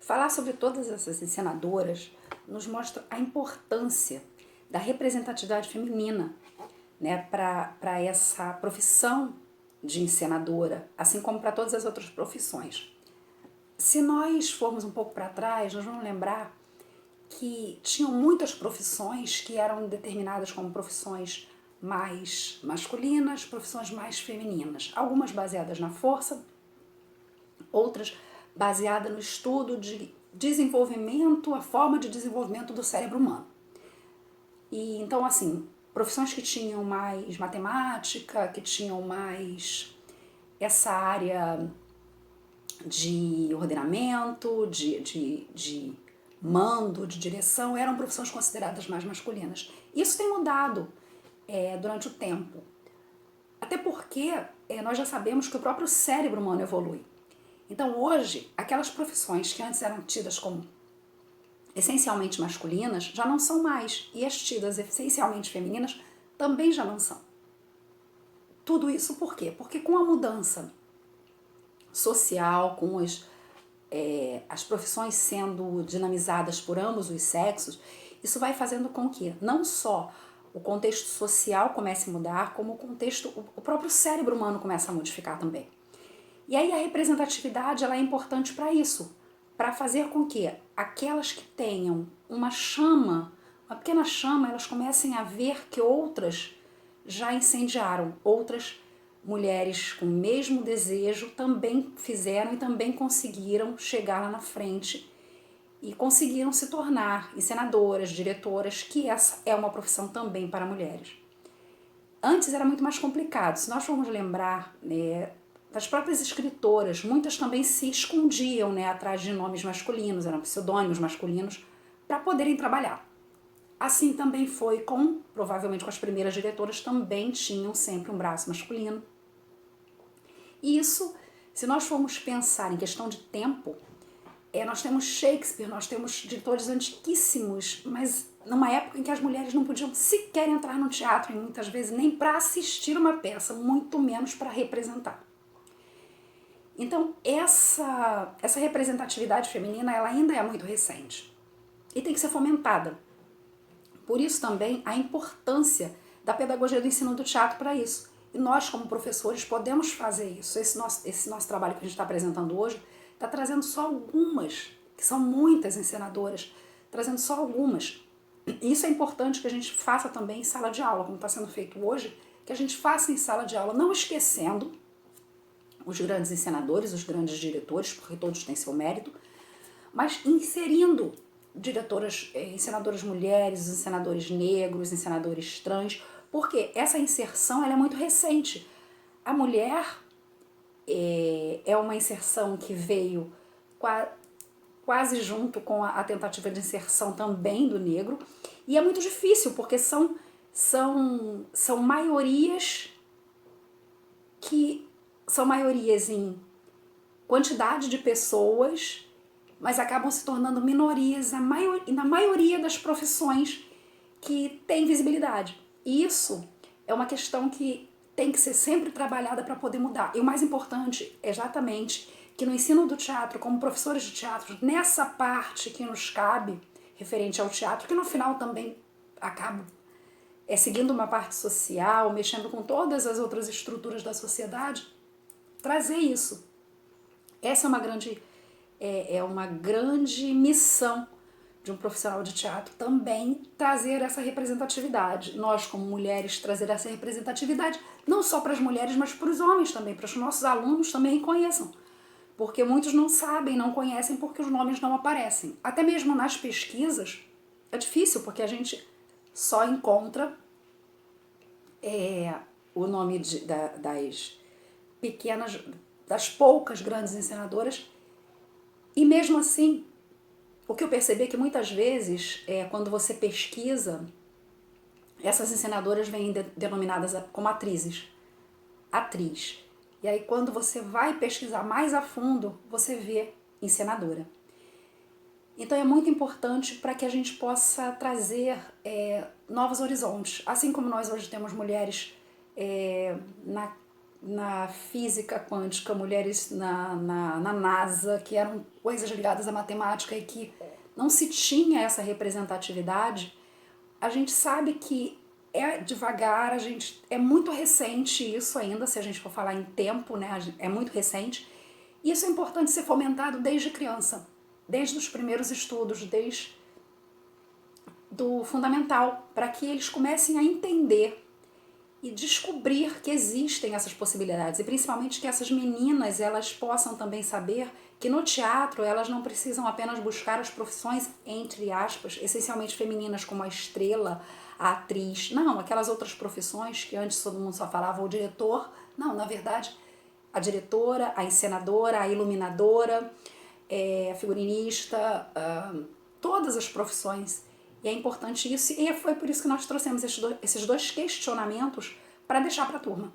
Falar sobre todas essas encenadoras nos mostra a importância da representatividade feminina, né, para essa profissão de encenadora, assim como para todas as outras profissões. Se nós formos um pouco para trás, nós vamos lembrar que tinham muitas profissões que eram determinadas como profissões mais masculinas, profissões mais femininas. Algumas baseadas na força, outras baseadas no estudo de desenvolvimento, a forma de desenvolvimento do cérebro humano. E então, assim, profissões que tinham mais matemática, que tinham mais essa área de ordenamento, de mando, de direção, eram profissões consideradas mais masculinas. Isso tem mudado durante o tempo. Até porque nós já sabemos que o próprio cérebro humano evolui. Então hoje, aquelas profissões que antes eram tidas como essencialmente masculinas já não são mais. E as tidas essencialmente femininas também já não são. Tudo isso por quê? Porque com a mudança social, com as profissões sendo dinamizadas por ambos os sexos, isso vai fazendo com que não só o contexto social comece a mudar, como o próprio cérebro humano começa a modificar também. E aí a representatividade ela é importante para isso, para fazer com que aquelas que tenham uma chama, uma pequena chama, elas comecem a ver que outras já incendiaram, outras mulheres com o mesmo desejo também fizeram e também conseguiram chegar lá na frente e conseguiram se tornar encenadoras, diretoras, que essa é uma profissão também para mulheres. Antes era muito mais complicado. Se nós formos lembrar das próprias escritoras, muitas também se escondiam atrás de nomes masculinos, eram pseudônimos masculinos, para poderem trabalhar. Assim também foi provavelmente com as primeiras diretoras, também tinham sempre um braço masculino. E isso, se nós formos pensar em questão de tempo, nós temos Shakespeare, nós temos diretores antiquíssimos, mas numa época em que as mulheres não podiam sequer entrar no teatro, e muitas vezes nem para assistir uma peça, muito menos para representar. Então, essa representatividade feminina ela ainda é muito recente e tem que ser fomentada. Por isso também a importância da pedagogia do ensino do teatro para isso. E nós, como professores, podemos fazer isso. Esse nosso trabalho que a gente está apresentando hoje está trazendo só algumas, que são muitas encenadoras, trazendo só algumas. E isso é importante que a gente faça também em sala de aula, como está sendo feito hoje, que a gente faça em sala de aula, não esquecendo os grandes encenadores, os grandes diretores, porque todos têm seu mérito, mas inserindo diretoras, encenadoras mulheres, encenadores negros, encenadores trans, porque essa inserção ela é muito recente. A mulher é uma inserção que veio quase junto com a tentativa de inserção também do negro, e é muito difícil, porque são maiorias que são maiorias em quantidade de pessoas, mas acabam se tornando minorias na maioria das profissões que têm visibilidade. E isso é uma questão que tem que ser sempre trabalhada para poder mudar. E o mais importante é exatamente que no ensino do teatro, como professores de teatro, nessa parte que nos cabe, referente ao teatro, que no final também acaba seguindo uma parte social, mexendo com todas as outras estruturas da sociedade, trazer isso. Essa é uma grande missão de um profissional de teatro, também trazer essa representatividade. Nós, como mulheres, trazer essa representatividade, não só para as mulheres, mas para os homens também, para os nossos alunos também conheçam. Porque muitos não sabem, não conhecem, porque os nomes não aparecem. Até mesmo nas pesquisas, é difícil, porque a gente só encontra o nome das poucas grandes encenadoras, e mesmo assim, o que eu percebi é que muitas vezes, quando você pesquisa, essas encenadoras vêm denominadas como atrizes. Atriz. E aí quando você vai pesquisar mais a fundo, você vê encenadora. Então é muito importante para que a gente possa trazer novos horizontes. Assim como nós hoje temos mulheres na física quântica, mulheres na NASA, que eram coisas ligadas à matemática e que não se tinha essa representatividade, a gente sabe que é devagar, é muito recente isso ainda, se a gente for falar em tempo, né? É muito recente. E isso é importante ser fomentado desde criança, desde os primeiros estudos, desde do fundamental, para que eles comecem a entender e descobrir que existem essas possibilidades, e principalmente que essas meninas elas possam também saber que no teatro elas não precisam apenas buscar as profissões, entre aspas, essencialmente femininas, como a estrela, a atriz, não, aquelas outras profissões que antes todo mundo só falava o diretor, não, na verdade, a diretora, a encenadora, a iluminadora, a figurinista, todas as profissões. E é importante isso, e foi por isso que nós trouxemos esses dois questionamentos para deixar para a turma.